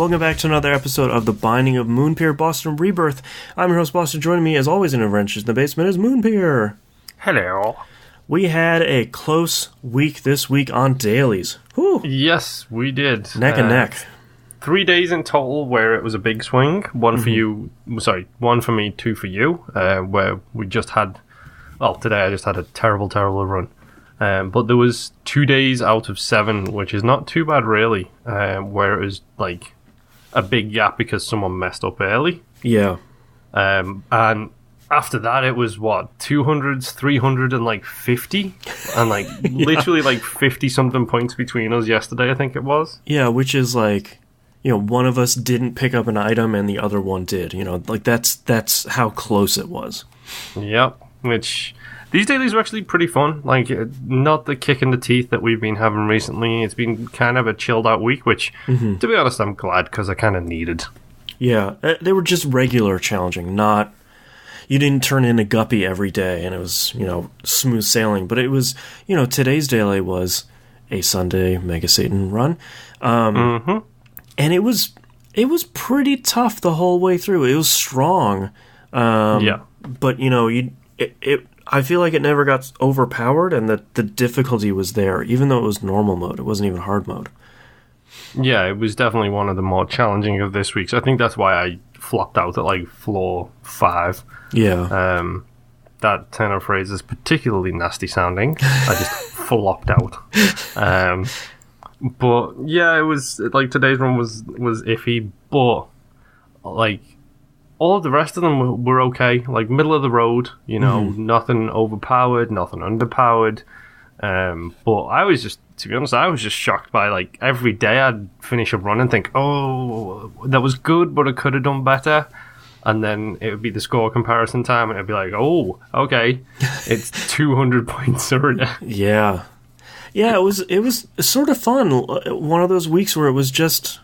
Welcome back to another episode of The Binding of Moonpir, Boston Rebirth. I'm your host, Boston. Joining me, as always, in Adventures in the Basement is Moonpir. Hello. We had a close week this week on dailies. Whew. Yes, we did. Neck and neck. 3 days in total where it was a big swing. One for you, one for me, two for you, where we just had, well, today I just had a terrible run. But there was 2 days out of 7, which is not too bad really, where it was like a big gap because someone messed up early. Yeah. And after that, it was, 200s, 300, and like 50? And like literally like 50-something points between us yesterday, I think it was. Yeah, which is like, one of us didn't pick up an item and the other one did. Like that's how close it was. Yep, which... These dailies are actually pretty fun. Like, not the kick in the teeth that we've been having recently. It's been kind of a chilled out week, which, to be honest, I'm glad because I kind of needed. Yeah, they were just regular challenging, not... You didn't turn in a guppy every day and it was, smooth sailing. But it was, today's daily was a Sunday Mega Satan run. And it was pretty tough the whole way through. It was strong. Yeah. But, I feel like it never got overpowered and that the difficulty was there, even though it was normal mode. It wasn't even hard mode. Yeah, it was definitely one of the more challenging of this week. So I think that's why I flopped out at like floor 5. Yeah. That turn of phrase is particularly nasty sounding. I just flopped out. But yeah, it was like today's run was iffy, but like all of the rest of them were okay. Like middle of the road, nothing overpowered, nothing underpowered. But I was just, to be honest, I was just shocked by like every day I'd finish a run and think, oh, that was good, but I could have done better. And then it would be the score comparison time, and it'd be like, oh, okay, it's 200 points already. Yeah. Yeah, it was sort of fun. One of those weeks where it was just,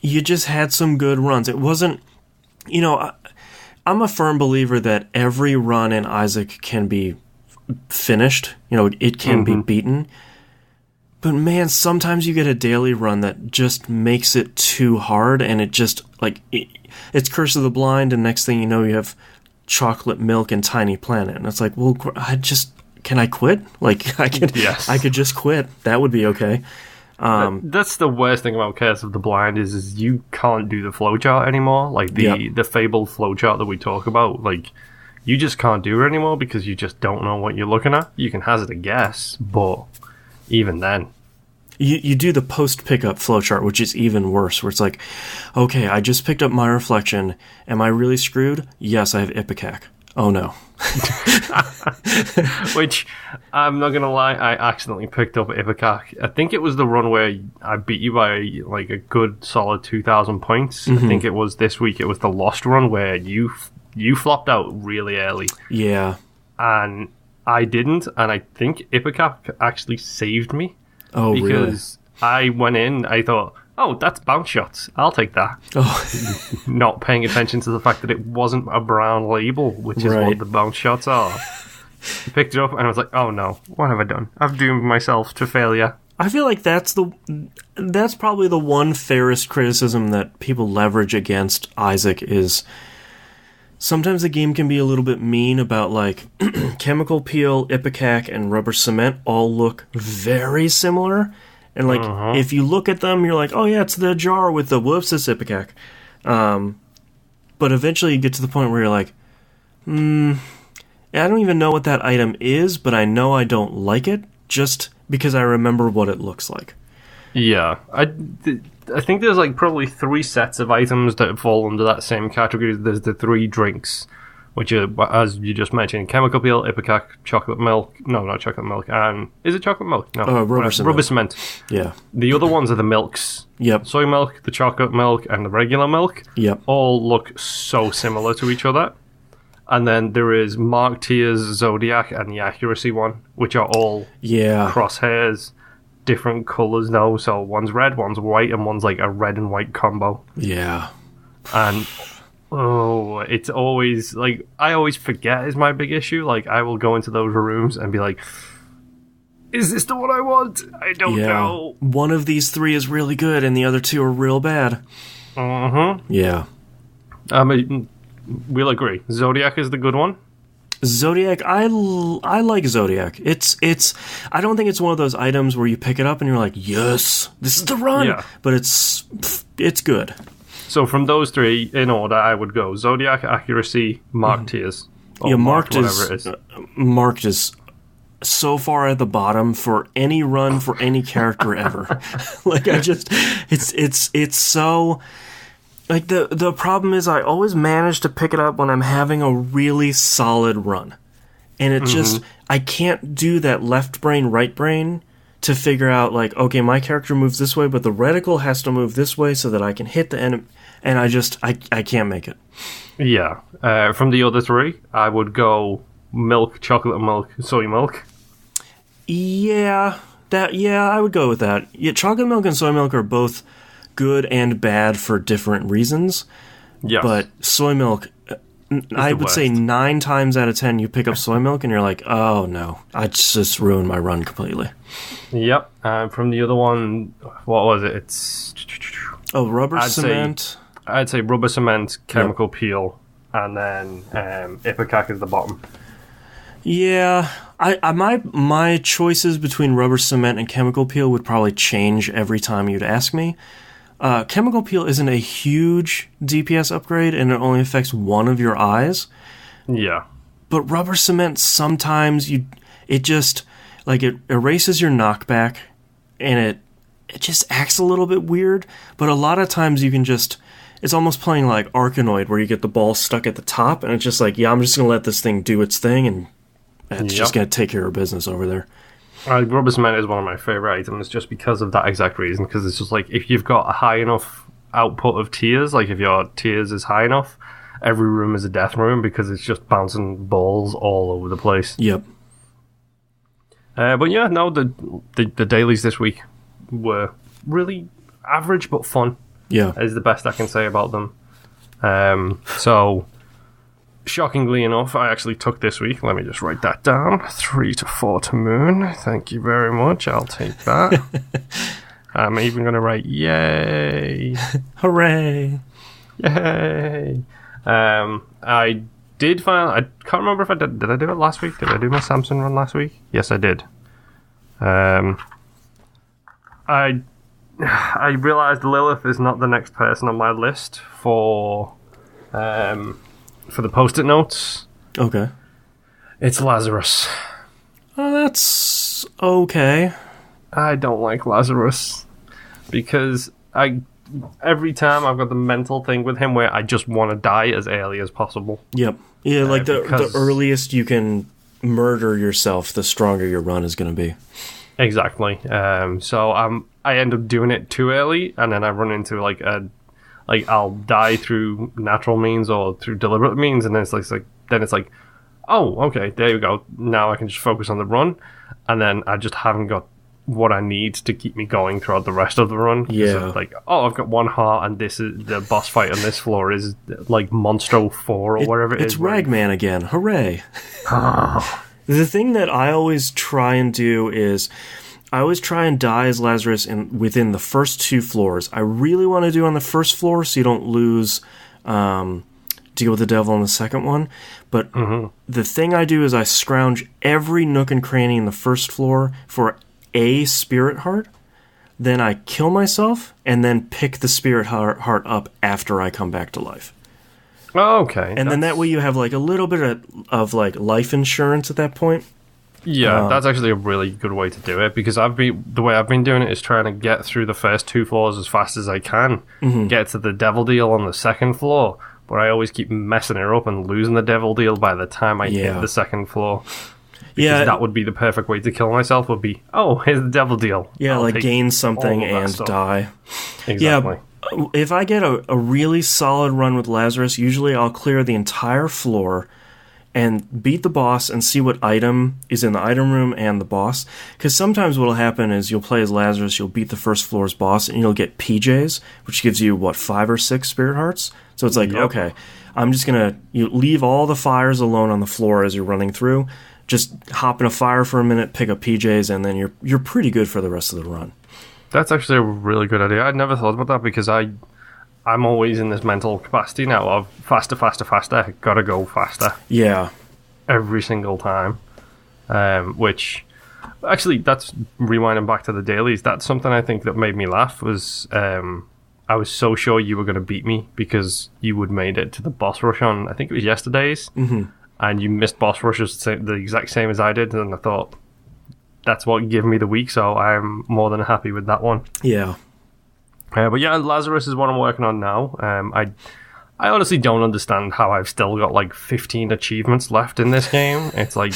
you just had some good runs. It wasn't, I'm a firm believer that every run in Isaac can be finished. It can be beaten. But man, sometimes you get a daily run that just makes it too hard, and it just, like, it's Curse of the Blind, and next thing you know, you have Chocolate Milk and Tiny Planet. And it's like, well, can I quit? Like, I could just quit. That would be okay. That's the worst thing about Curse of the Blind is you can't do the flowchart anymore. Like the fabled flowchart that we talk about, like you just can't do it anymore because you just don't know what you're looking at. You can hazard a guess, but even then, you do the post pickup flowchart, which is even worse. Where it's like, okay, I just picked up my reflection. Am I really screwed? Yes, I have Ipecac. Oh no. Which, I'm not gonna lie, I accidentally picked up Ipecac. I think it was the run where I beat you by like a good solid 2,000 points. I think it was this week. It was the Lost run where you flopped out really early. Yeah. And I didn't, and I think Ipecac actually saved me. Oh, because I went in, I thought, oh, that's bounce shots. I'll take that. Oh. Not paying attention to the fact that it wasn't a brown label, which is what the bounce shots are. I picked it up and I was like, oh no, what have I done? I've doomed myself to failure. I feel like that's probably the one fairest criticism that people leverage against Isaac is sometimes the game can be a little bit mean about, like, Chemical Peel, Ipecac, and Rubber Cement all look very similar. And, like, if you look at them, you're like, oh, yeah, it's the jar with the whoops, it's Ipecac. But eventually you get to the point where you're like, I don't even know what that item is, but I know I don't like it just because I remember what it looks like. Yeah. I think there's, like, probably 3 sets of items that fall under that same category. There's the 3 drinks, which are, as you just mentioned, Chemical Peel, Ipecac, Chocolate Milk. No, not Chocolate Milk. And is it Chocolate Milk? No. Rubber Cement. Rubber Cement. Yeah. The other ones are the milks. Yep. Soy milk, the chocolate milk, and the regular milk. Yep. All look so similar to each other. And then there is Mark Tier's Zodiac and the Accuracy one, which are all crosshairs, different colours now. So one's red, one's white, and one's like a red and white combo. Yeah. And oh, it's always like I always forget is my big issue. Like I will go into those rooms and be like, is this the one I want? I don't know. One of these three is really good, and the other two are real bad. Yeah. I mean, we'll agree. Zodiac is the good one. Zodiac, I like Zodiac. It's. I don't think it's one of those items where you pick it up and you're like, yes, this is the run. Yeah. But it's good. So from those three, in order, I would go Zodiac, Accuracy, Marked Tears. Yeah, Marked is so far at the bottom for any run for any character ever. Like, it's so... Like, the problem is I always manage to pick it up when I'm having a really solid run. And it just... I can't do that left brain, right brain to figure out, like, okay, my character moves this way, but the reticle has to move this way so that I can hit the enemy. And I can't make it. Yeah. From the other three, I would go milk, chocolate milk, soy milk. Yeah, I would go with that. Yeah, chocolate milk and soy milk are both good and bad for different reasons. Yes. But soy milk, I would say 9 times out of 10 you pick up soy milk and you're like, oh no, I just ruined my run completely. Yep. From the other one, what was it? It's... Oh, rubber cement. I'd say rubber cement, chemical peel, and then Ipecac is the bottom. Yeah, my choices between rubber cement and chemical peel would probably change every time you'd ask me. Chemical peel isn't a huge DPS upgrade, and it only affects one of your eyes. Yeah. But rubber cement, sometimes it just, like, it erases your knockback, and it just acts a little bit weird. But a lot of times you can just... It's almost playing like Arkanoid, where you get the ball stuck at the top, and it's just like, yeah, I'm just going to let this thing do its thing, and it's just going to take care of business over there. Rubber cement is one of my favourite items just because of that exact reason, because it's just like, if you've got a high enough output of tears, like if your tears is high enough, every room is a death room because it's just bouncing balls all over the place. Yep. But yeah, no, the dailies this week were really average but fun. Yeah. Is the best I can say about them. So, shockingly enough, I actually took this week. Let me just write that down. 3 to 4 to Moon. Thank you very much. I'll take that. I'm even going to write yay. Hooray. Yay. I did find... I can't remember if I did. Did I do it last week? Did I do my Samson run last week? Yes, I did. I realised Lilith is not the next person on my list for the post-it notes. Okay. It's Lazarus. Oh, that's okay. I don't like Lazarus because every time I've got the mental thing with him where I just want to die as early as possible. Yep. Yeah, like the earliest you can murder yourself, the stronger your run is going to be. Exactly. So I end up doing it too early, and then I run into I'll die through natural means or through deliberate means, and then it's like, oh, okay, there you go. Now I can just focus on the run, and then I just haven't got what I need to keep me going throughout the rest of the run. Yeah. Like, oh, I've got 1 heart, and this is the boss fight on this floor is like Monstro 4 or whatever it is. It's Ragman again. Hooray. The thing that I always try and do is I always try and die as Lazarus within the first 2 floors. I really want to do on the first floor so you don't lose Deal with the Devil on the second one. But the thing I do is I scrounge every nook and cranny in the first floor for a spirit heart. Then I kill myself and then pick the spirit heart up after I come back to life. Oh, okay. And then that way you have like a little bit of like life insurance at that point. Yeah, that's actually a really good way to do it, because the way I've been doing it is trying to get through the first 2 floors as fast as I can, get to the devil deal on the second floor, but I always keep messing it up and losing the devil deal by the time I hit the second floor. Because that would be the perfect way to kill myself, would be, oh, here's the devil deal. Yeah, I'll like gain something and die. Exactly. Yeah, if I get a really solid run with Lazarus, usually I'll clear the entire floor and beat the boss and see what item is in the item room and the boss. Because sometimes what'll happen is you'll play as Lazarus, you'll beat the first floor's boss, and you'll get PJs, which gives you, 5 or 6 spirit hearts? So it's like, okay, I'm just going to leave all the fires alone on the floor as you're running through, just hop in a fire for a minute, pick up PJs, and then you're pretty good for the rest of the run. That's actually a really good idea. I'd never thought about that because I'm always in this mental capacity now of faster, gotta go faster. Yeah. Every single time. Which, actually, that's rewinding back to the dailies. That's something I think that made me laugh was I was so sure you were going to beat me because you would made it to the boss rush on, I think it was yesterday's, and you missed boss rushes the exact same as I did, and I thought, that's what gave me the week, so I'm more than happy with that one. Yeah. But yeah, Lazarus is what I'm working on now. I honestly don't understand how I've still got like 15 achievements left in this game. It's like,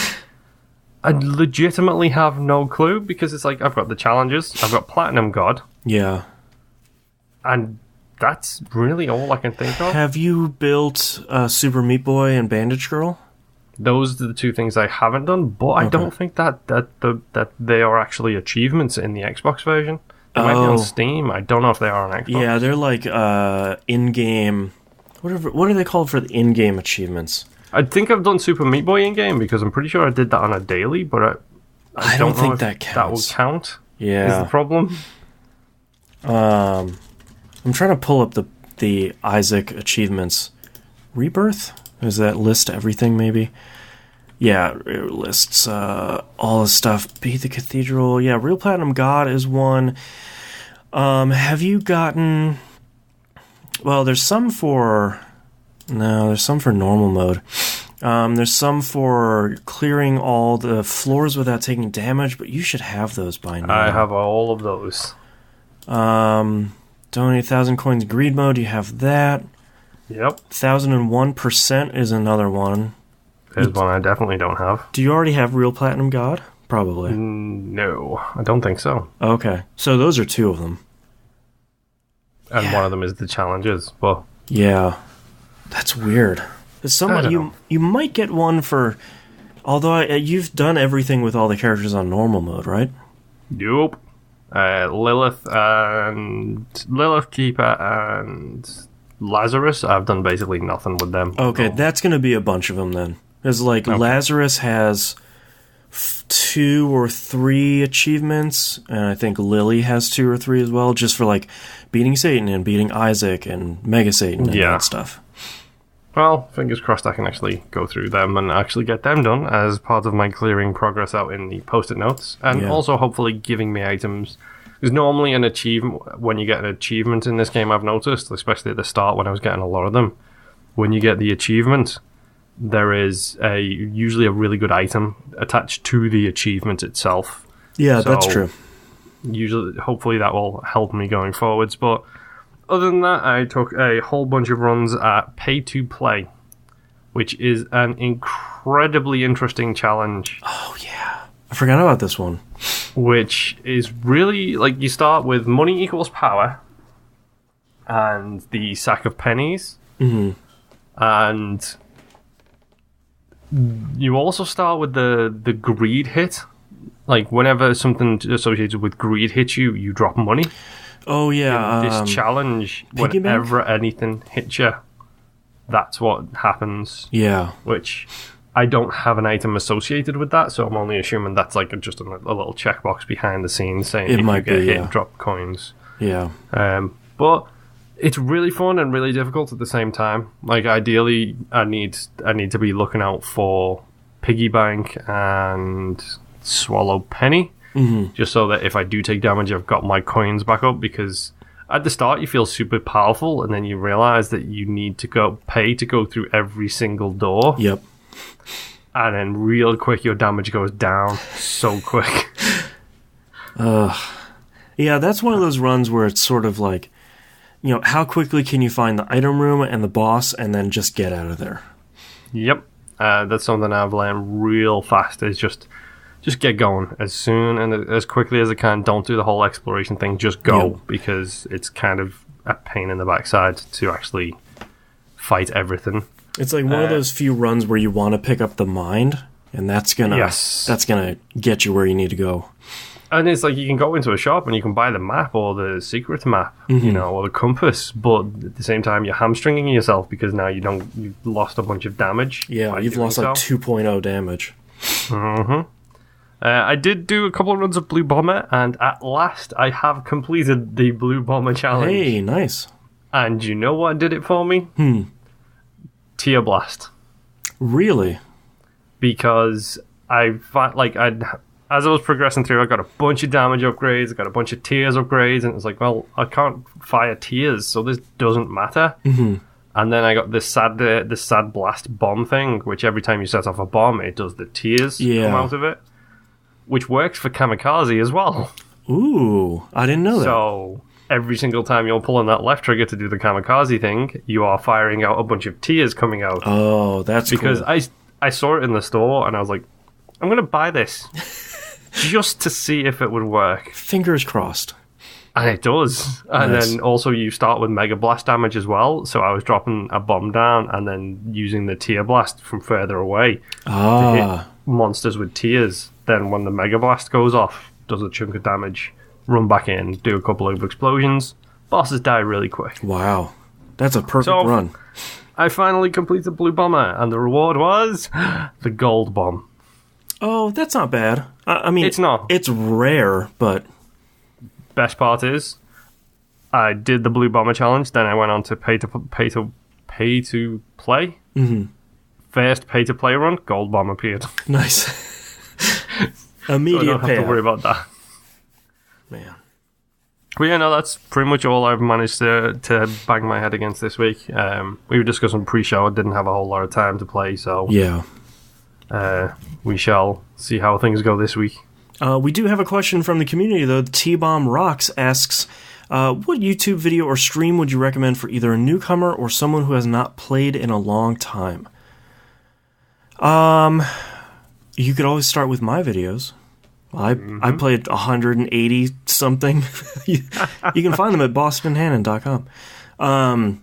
I legitimately have no clue because it's like, I've got the challenges, I've got Platinum God. Yeah. And that's really all I can think of. Have you built Super Meat Boy and Bandage Girl? Those are the two things I haven't done, but I don't think that they are actually achievements in the Xbox version. They might be on Steam. I don't know if they are on Xbox. Yeah, they're like in-game... What are they called for the in-game achievements? I think I've done Super Meat Boy in-game because I'm pretty sure I did that on a daily, but I don't think that counts. That will count. Yeah. Is the problem. I'm trying to pull up the Isaac achievements. Rebirth? Does that list everything, maybe? Yeah, it lists all the stuff. Beat the Cathedral. Yeah, Real Platinum God is one. Have you gotten... Well, there's some for... No, there's some for normal mode. There's some for clearing all the floors without taking damage, but you should have those by now. I have all of those. Donate 1,000 coins greed mode, you have that. Yep. 1001% is another one. There's one I definitely don't have. Do you already have Real Platinum God? Probably. No, I don't think so. Okay, so those are two of them. And one of them is the challenges. Well, yeah, that's weird. You might get one for... Although you've done everything with all the characters on normal mode, right? Nope. Lilith, Keeper, and Lazarus, I've done basically nothing with them. Okay, that's going to be a bunch of them then. Because, Lazarus has 2 or 3 achievements, and I think Lily has 2 or 3 as well, just for, beating Satan and beating Isaac and Mega Satan and that stuff. Well, fingers crossed I can actually go through them and actually get them done as part of my clearing progress out in the post-it notes. And also hopefully giving me items. Because normally an achievement, when you get an achievement in this game, I've noticed, especially at the start when I was getting a lot of them, when you get the achievement, there is usually a really good item attached to the achievement itself. Yeah, that's true. Usually, hopefully that will help me going forwards, but... Other than that, I took a whole bunch of runs at Pay to Play, which is an incredibly interesting challenge. Oh, yeah. I forgot about this one. Which is really, you start with money equals power, and the sack of pennies, and you also start with the greed hit. Whenever something associated with greed hits you, you drop money. Oh, yeah. This challenge, whenever anything hits you, that's what happens. Yeah. Which I don't have an item associated with that, so I'm only assuming that's just a little checkbox behind the scenes saying if you get hit, drop coins. Yeah. But it's really fun and really difficult at the same time. Ideally, I need to be looking out for Piggy Bank and Swallow Penny. Just so that if I do take damage, I've got my coins back up, because at the start you feel super powerful and then you realize that you need to pay to go through every single door. Yep. And then real quick your damage goes down so quick. Yeah, that's one of those runs where it's sort of how quickly can you find the item room and the boss and then just get out of there? Yep. That's something I've learned real fast, is just get going as soon and as quickly as I can. Don't do the whole exploration thing. Just go, because it's kind of a pain in the backside to actually fight everything. It's one of those few runs where you want to pick up the mind, and that's gonna get you where you need to go. And it's you can go into a shop and you can buy the map or the secret map, or the compass, but at the same time you're hamstringing yourself because now you've lost a bunch of damage. Yeah, you've lost 2.0 damage. I did do a couple of runs of Blue Bomber, and at last I have completed the Blue Bomber challenge. Hey, nice. And you know what did it for me? Tear Blast. Really? Because as I was progressing through, I got a bunch of damage upgrades, I got a bunch of tears upgrades, and it was like, well, I can't fire tears, so this doesn't matter. And then I got this sad blast bomb thing, which every time you set off a bomb, it does the tears come out of it, which works for kamikaze as well. Ooh, I didn't know that. So every single time you're pulling that left trigger to do the kamikaze thing, you are firing out a bunch of tears coming out. Oh, that's because cool. I saw it in the store, and I was like, I'm going to buy this just to see if it would work. Fingers crossed. And it does. And then also you start with Mega Blast damage as well. So I was dropping a bomb down and then using the Tear Blast from further away to hit monsters with tears. Then when the Mega Blast goes off, does a chunk of damage, run back in, do a couple of explosions. Bosses die really quick. Wow. That's a perfect run. I finally completed Blue Bomber, and the reward was the Gold Bomb. Oh, that's not bad. I mean, it's not. It's rare, but... Best part is, I did the Blue Bomber challenge, then I went on to pay to play. First pay to play run, Gold Bomb appeared. Nice. Immediate so I don't have to worry about that. Man. But yeah, no, that's pretty much all I've managed to bang my head against this week. We were discussing pre-show, I didn't have a whole lot of time to play, so yeah. We shall see how things go this week. We do have a question from the community, though. T-Bomb Rocks asks, what YouTube video or stream would you recommend for either a newcomer or someone who has not played in a long time? You could always start with my videos. I played 180 something. You can find them at bostonhannon.com.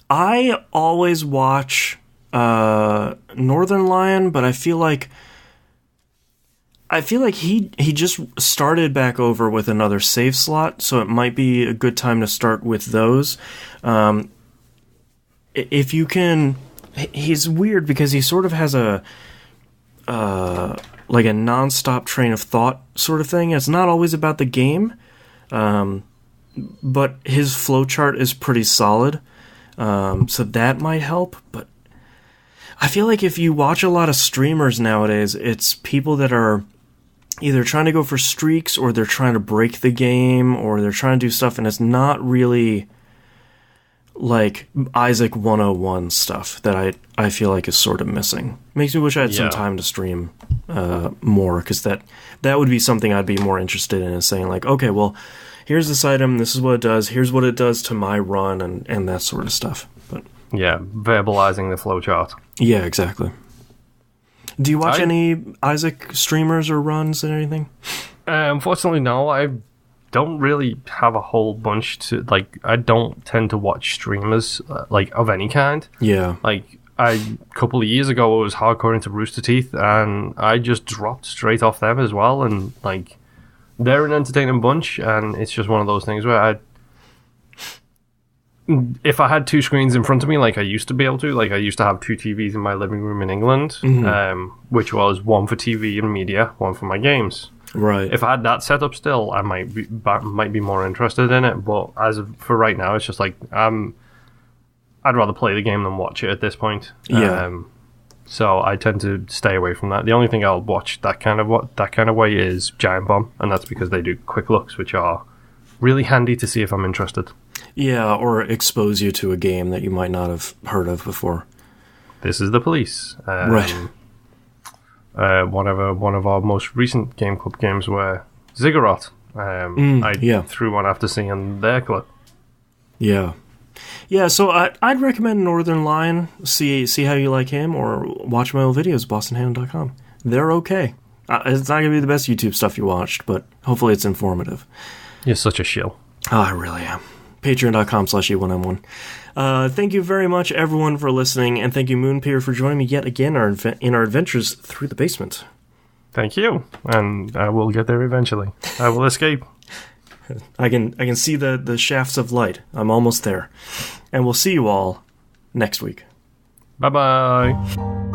I always watch Northern Lion, but I feel like he just started back over with another save slot, so it might be a good time to start with those. If you can, he's weird because he sort of has a like a non-stop train of thought sort of thing. It's not always about the game, but his flowchart is pretty solid, so that might help. But I feel like if you watch a lot of streamers nowadays, it's people that are either trying to go for streaks, or they're trying to break the game, or they're trying to do stuff, and it's not really like Isaac 101 stuff that I feel like is sort of missing. Makes me wish I had some time to stream more, because that would be something I'd be more interested in, is saying like, okay, well, here's this item, this is what it does, here's what it does to my run, and that sort of stuff. But yeah, verbalizing the flowchart. Yeah, exactly. Do you watch any Isaac streamers or runs and anything? Unfortunately, no. I don't really have a whole bunch to, like, I don't tend to watch streamers, like, of any kind. Yeah. Like, a couple of years ago, I was hardcore into Rooster Teeth, and I just dropped straight off them as well, and, like, they're an entertaining bunch, and it's just one of those things where if I had two screens in front of me, like I used to be able to, like I used to have two TVs in my living room in England, which was one for TV and media, one for my games. Right. If I had that set up still, I might be more interested in it. But for right now, it's just like I'd rather play the game than watch it at this point. Yeah. So I tend to stay away from that. The only thing I'll watch that kind of way is Giant Bomb, and that's because they do quick looks, which are really handy to see if I'm interested. Yeah, or expose you to a game that you might not have heard of before. This is the Police. Right. One of our most recent Game Club games were Ziggurat. I threw one after seeing their clip. Yeah. Yeah, so I'd recommend Northern Lion. See how you like him, or watch my old videos, bostonhannon.com. They're okay. It's not going to be the best YouTube stuff you watched, but hopefully it's informative. You're such a shill. Oh, I really am. Patreon.com/E1M1. Thank you very much, everyone, for listening, and thank you, Moonpir, for joining me yet again in our adventures through the basement. Thank you, and I will get there eventually. I will escape. I can see the shafts of light. I'm almost there. And we'll see you all next week. Bye-bye.